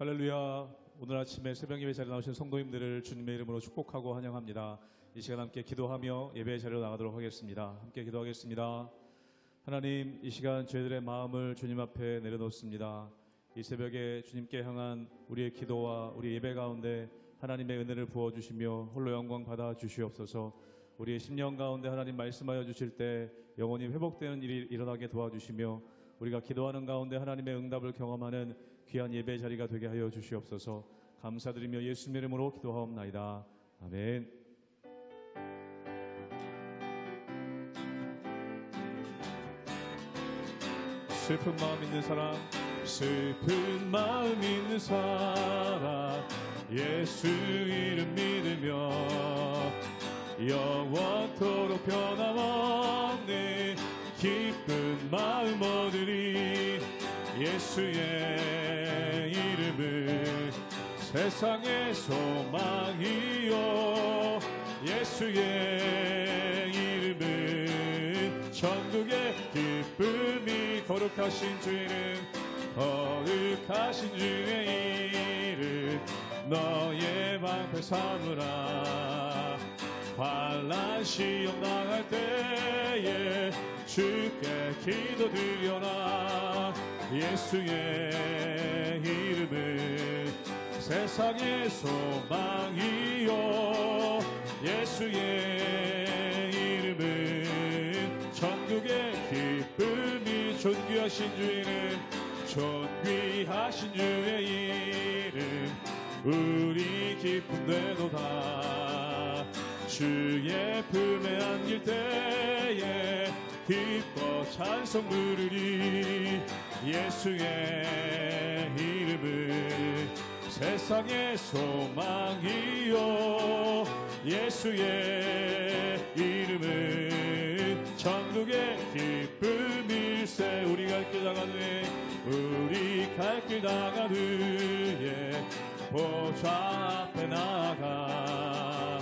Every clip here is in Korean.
할렐루야. 오늘 아침에 새벽 예배 자리에 나오신 성도님들을 주님의 이름으로 축복하고 환영합니다. 이 시간 함께 기도하며 예배 자리로 나가도록 하겠습니다. 함께 기도하겠습니다. 하나님, 이 시간 저희들의 마음을 주님 앞에 내려놓습니다. 이 새벽에 주님께 향한 우리의 기도와 우리 예배 가운데 하나님의 은혜를 부어주시며 홀로 영광 받아 주시옵소서. 우리의 심령 가운데 하나님 말씀하여 주실 때 영원히 회복되는 일이 일어나게 도와주시며 우리가 기도하는 가운데 하나님의 응답을 경험하는 귀한 예배 자리가 되게 하여 주시옵소서. 감사드리며 예수님의 이름으로 기도하옵나이다. 아멘. 슬픈 마음 있는 사람, 슬픈 마음 있는 사람, 예수 이름 믿으며 영원토록 변함없는 기쁜 마음 얻으리. 예수의 이름은 세상의 소망이요, 예수의 이름은 천국의 기쁨이. 거룩하신 주 이름, 거룩하신 주의 이름, 너의 방패 삼으라. 환난 시험 당할 때에 주께 기도드려라. 예수의 이름은 세상의 소망이요, 예수의 이름은 천국의 기쁨이. 존귀하신 주 이름, 존귀하신 주의 이름, 우리 기쁨 되도다. 주의 품에 안길 때에 기뻐 찬송 부르리. 예수의 이름은 세상의 소망이요, 예수의 이름은 천국의 기쁨일세. 우리 갈 길 나가되, 우리 갈 길 나가되 보좌 앞에 나가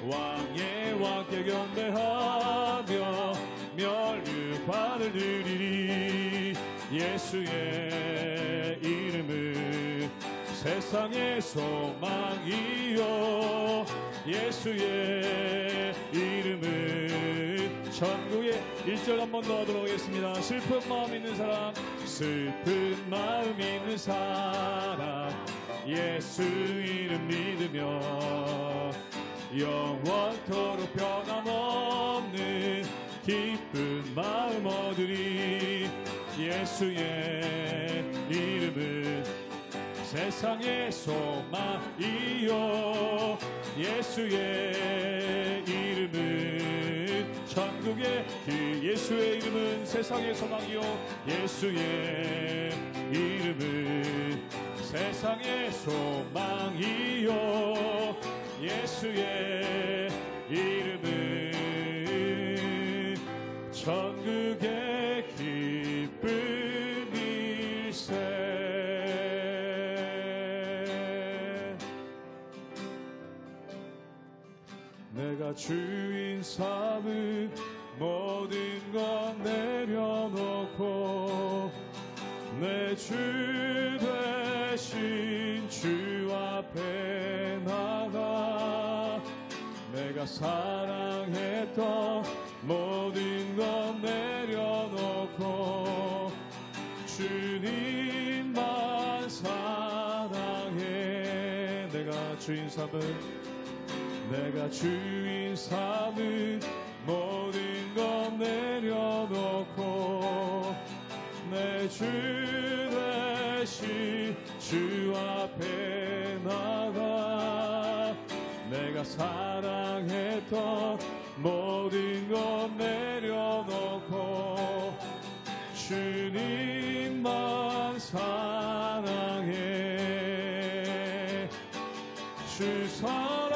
왕의 왕께 경배하며 멸류관을 드리리. 예수의 이름은 세상의 소망이요, 예수의 이름은 천국의. 1절 한 번 더 하도록 하겠습니다. 슬픈 마음 있는 사람, 슬픈 마음 있는 사람, 예수 이름 믿으며 영원토록 변함없는 기쁜 마음 얻으리. 예수의 이름은 세상의 소망이요, 예수의 이름은 천국의 길. 예수의 이름은 세상의 소망이요, 예수의 이름은 세상의 소망이요, 예수의 이름은 천국의 기쁨일세. 내가 주인 삼은 모든 것 내려놓고 내 주 대신 주 앞에 나가 내가 사랑했던 모든 것 내려놓고 주님만 사랑해. 내가 주인 삼은 모든 것 내려놓고 내 주 대신 주 앞에 나가 내가 사랑했던 모든 것 내려놓고 주님만 사랑해. 주 사랑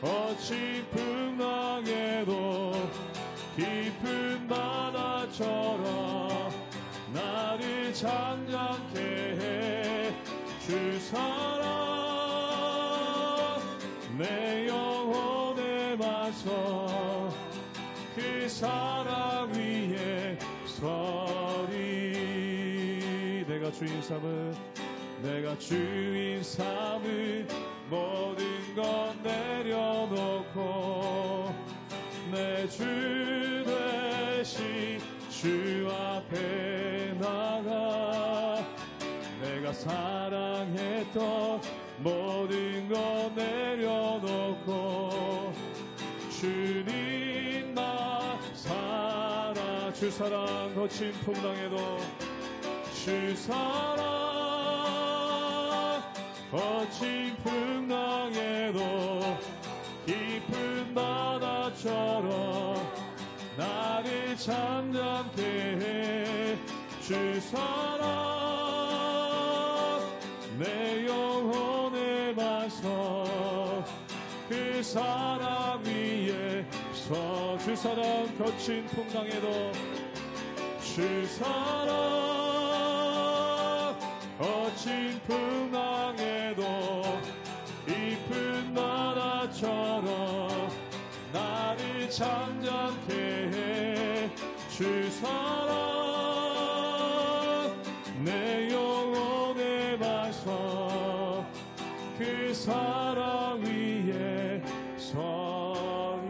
어찌 풍랑에도 깊은 바다처럼 나를 잠잠케 해. 주 사랑 내 영혼에 맞서 그 사랑 위에 서리. 내가 내가 주인 삼은 모든 것 내려놓고 내 주 되신 주 앞에 나가 내가 사랑했던 모든 것 내려놓고 주님 나 사랑 주 사랑 거친 풍랑에도 주 사랑 거친 풍랑에도 깊은 바다처럼 나를 잠잠케 해 주 사랑 내 영혼의 반석 그 사랑 위에 서 주 사랑 거친 풍랑에도 주 사랑 거친 풍랑에도 깊은 바다처럼 나를 잠잠케 해 주 사랑 내 영혼의 반석 그 사랑 위에 서리.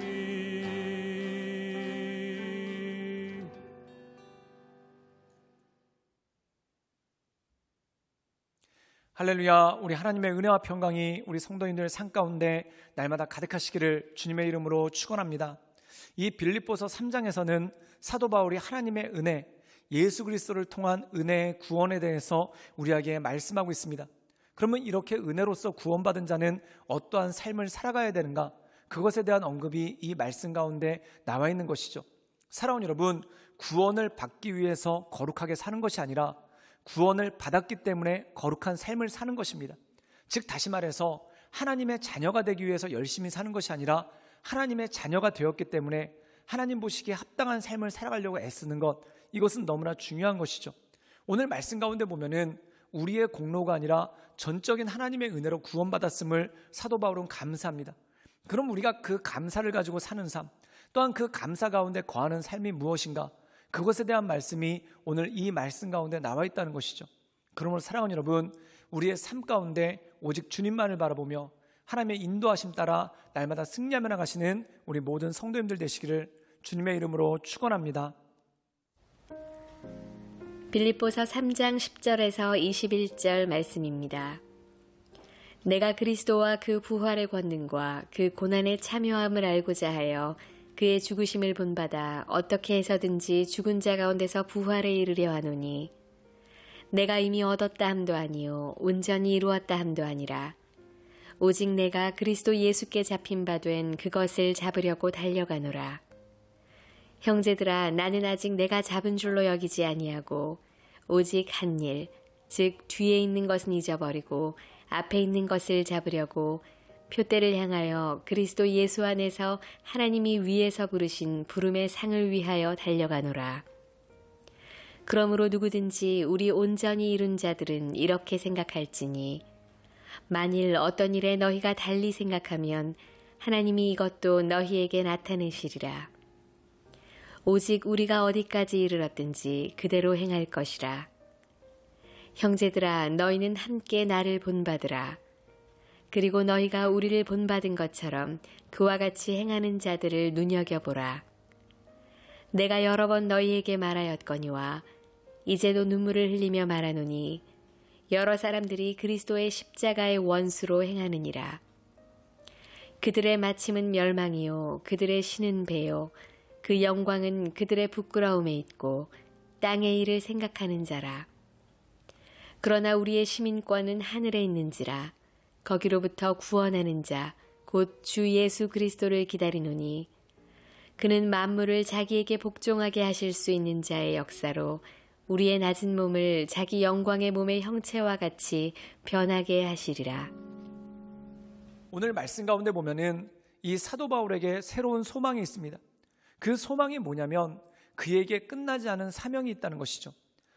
할렐루야. 우리 하나님의 은혜와 평강이 우리 성도님들 삶 가운데 날마다 가득하시기를 주님의 이름으로 축원합니다. 이 빌립보서 3장에서는 사도 바울이 하나님의 은혜, 예수 그리스도를 통한 은혜의 구원에 대해서 우리에게 말씀하고 있습니다. 그러면 이렇게 은혜로서 구원받은 자는 어떠한 삶을 살아가야 되는가? 그것에 대한 언급이 이 말씀 가운데 나와 있는 것이죠. 사랑하는 여러분, 구원을 받기 위해서 거룩하게 사는 것이 아니라 구원을 받았기 때문에 거룩한 삶을 사는 것입니다. 즉 다시 말해서 하나님의 자녀가 되기 위해서 열심히 사는 것이 아니라 하나님의 자녀가 되었기 때문에 하나님 보시기에 합당한 삶을 살아가려고 애쓰는 것, 이것은 너무나 중요한 것이죠. 오늘 말씀 가운데 보면은 우리의 공로가 아니라 전적인 하나님의 은혜로 구원받았음을 사도 바울은 감사합니다. 그럼 우리가 그 감사를 가지고 사는 삶, 또한 그 감사 가운데 거하는 삶이 무엇인가? 그것에 대한 말씀이 오늘 이 말씀 가운데 나와 있다는 것이죠. 그러므로 사랑하는 여러분, 우리의 삶 가운데 오직 주님만을 바라보며 하나님의 인도하심 따라 날마다 승리하며 나가시는 우리 모든 성도님들 되시기를 주님의 이름으로 축원합니다. 빌립보서 3장 10절에서 21절 말씀입니다. 내가 그리스도와 그 부활의 권능과 그 고난에 참여함을 알고자 하여 그의 죽으심을 본받아 어떻게 해서든지 죽은 자 가운데서 부활에 이르려 하노니 내가 이미 얻었다 함도 아니요 온전히 이루었다 함도 아니라 오직 내가 그리스도 예수께 잡힌 바 된 그것을 잡으려고 달려가노라. 형제들아, 나는 아직 내가 잡은 줄로 여기지 아니하고 오직 한 일, 즉 뒤에 있는 것은 잊어버리고 앞에 있는 것을 잡으려고 표대를 향하여 그리스도 예수 안에서 하나님이 위에서 부르신 부름의 상을 위하여 달려가노라. 그러므로 누구든지 우리 온전히 이룬 자들은 이렇게 생각할지니 만일 어떤 일에 너희가 달리 생각하면 하나님이 이것도 너희에게 나타내시리라. 오직 우리가 어디까지 이르렀든지 그대로 행할 것이라. 형제들아, 너희는 함께 나를 본받으라. 그리고 너희가 우리를 본받은 것처럼 그와 같이 행하는 자들을 눈여겨보라. 내가 여러 번 너희에게 말하였거니와 이제도 눈물을 흘리며 말하노니 여러 사람들이 그리스도의 십자가의 원수로 행하느니라. 그들의 마침은 멸망이요 그들의 신은 배요 그 영광은 그들의 부끄러움에 있고 땅의 일을 생각하는 자라. 그러나 우리의 시민권은 하늘에 있는지라 거기로부터 구원하는 자 곧 주 예수 그리스도를 기다리노니 그는 만물을 자기에게 복종하게 하실 수 있는 자의 역사로 우리의 낮은 몸을 자기 영광의 몸의 형체와 같이 변하게 하시리라. 오늘 말씀 가운데 보면은 이 사도 바울에게 새로운 소망이 있습니다. 그 소망이 뭐냐면 그에게 끝나지 않은 사명이 있다는 것이죠.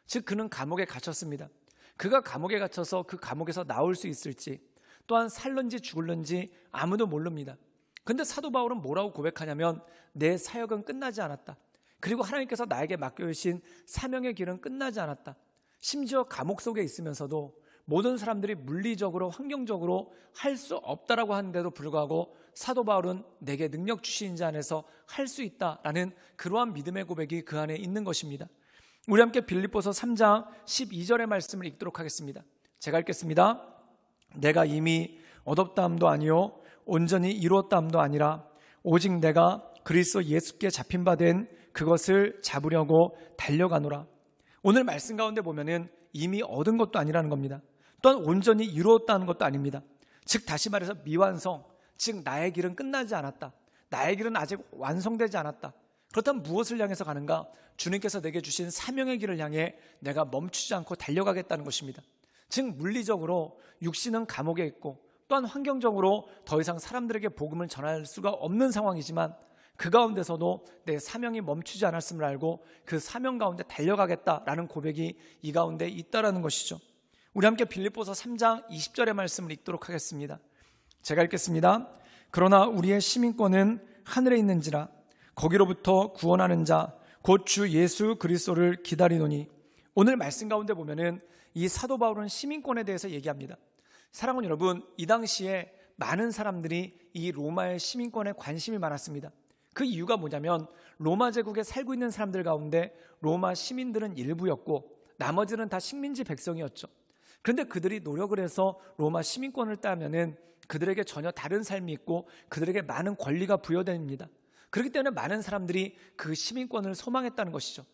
즉 그는 감옥에 갇혔습니다. 그가 감옥에 갇혀서 그 감옥에서 나올 수 있을지 또한 살는지 죽을는지 아무도 모릅니다. 근데 사도 바울은 뭐라고 고백하냐면 내 사역은 끝나지 않았다. 그리고 하나님께서 나에게 맡겨주신 사명의 길은 끝나지 않았다. 심지어 감옥 속에 있으면서도 모든 사람들이 물리적으로 환경적으로 할 수 없다라고 하는데도 불구하고 사도 바울은 내게 능력 주신 자 안에서 할 수 있다라는 그러한 믿음의 고백이 그 안에 있는 것입니다. 우리 함께 빌립보서 3장 12절의 말씀을 읽도록 하겠습니다. 제가 읽겠습니다. 내가 이미 얻었다함도 아니요 온전히 이루었다함도 아니라 오직 내가 그리스도 예수께 잡힌 바 된 그것을 잡으려고 달려가노라. 오늘 말씀 가운데 보면은 이미 얻은 것도 아니라는 겁니다. 또한 온전히 이루었다는 것도 아닙니다. 즉 다시 말해서 미완성, 즉 나의 길은 끝나지 않았다. 나의 길은 아직 완성되지 않았다. 그렇다면 무엇을 향해서 가는가? 주님께서 내게 주신 사명의 길을 향해 내가 멈추지 않고 달려가겠다는 것입니다. 즉 물리적으로 육신은 감옥에 있고 또한 환경적으로 더 이상 사람들에게 복음을 전할 수가 없는 상황이지만 그 가운데서도 내 사명이 멈추지 않았음을 알고 그 사명 가운데 달려가겠다라는 고백이 이 가운데 있다라는 것이죠. 우리 함께 빌립보서 3장 20절의 말씀을 읽도록 하겠습니다. 제가 읽겠습니다. 그러나 우리의 시민권은 하늘에 있는지라 거기로부터 구원하는 자 곧 주 예수 그리스도를 기다리노니. 오늘 말씀 가운데 보면은 이 사도 바울은 시민권에 대해서 얘기합니다. 사랑하는 여러분, 이 당시에 많은 사람들이 이 로마의 시민권에 관심이 많았습니다. 그 이유가 뭐냐면 로마 제국에 살고 있는 사람들 가운데 로마 시민들은 일부였고 나머지는 다 식민지 백성이었죠. 그런데 그들이 노력을 해서 로마 시민권을 따면은 그들에게 전혀 다른 삶이 있고 그들에게 많은 권리가 부여됩니다. 그렇기 때문에 많은 사람들이 그 시민권을 소망했다는 것이죠.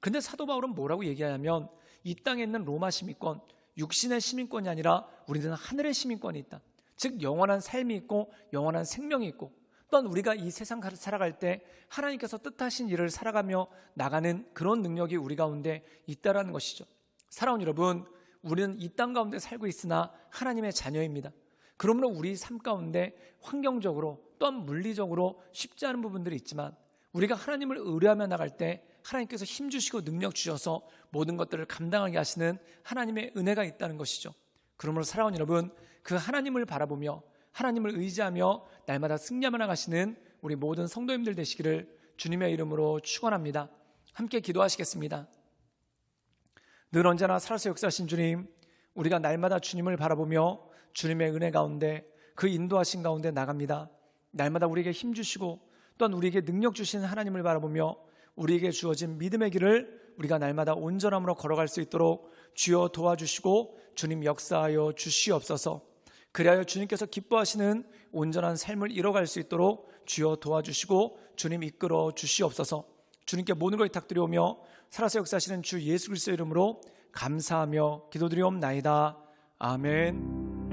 그런데 사도 바울은 뭐라고 얘기하냐면 이 땅에 있는 로마 시민권, 육신의 시민권이 아니라 우리는 하늘의 시민권이 있다. 즉 영원한 삶이 있고 영원한 생명이 있고 또한 우리가 이 세상 살아갈 때 하나님께서 뜻하신 일을 살아가며 나가는 그런 능력이 우리 가운데 있다라는 것이죠. 사랑하는 여러분, 우리는 이 땅 가운데 살고 있으나 하나님의 자녀입니다. 그러므로 우리 삶 가운데 환경적으로 또한 물리적으로 쉽지 않은 부분들이 있지만 우리가 하나님을 의뢰하며 나갈 때 하나님께서 힘주시고 능력 주셔서 모든 것들을 감당하게 하시는 하나님의 은혜가 있다는 것이죠. 그러므로 사랑하는 여러분, 그 하나님을 바라보며 하나님을 의지하며 날마다 승리하며 나가시는 우리 모든 성도님들 되시기를 주님의 이름으로 축원합니다. 함께 기도하시겠습니다. 늘 언제나 살아서 역사하신 주님, 우리가 날마다 주님을 바라보며 주님의 은혜 가운데 그 인도하신 가운데 나갑니다. 날마다 우리에게 힘주시고 또한 우리에게 능력 주시는 하나님을 바라보며 우리에게 주어진 믿음의 길을 우리가 날마다 온전함으로 걸어갈 수 있도록 주여 도와주시고 주님 역사하여 주시옵소서. 그리하여 주님께서 기뻐하시는 온전한 삶을 이뤄갈 수 있도록 주여 도와주시고 주님 이끌어 주시옵소서. 주님께 모든 걸 부탁드리오며 살아서 역사하시는 주 예수 그리스도의 이름으로 감사하며 기도드리옵나이다. 아멘.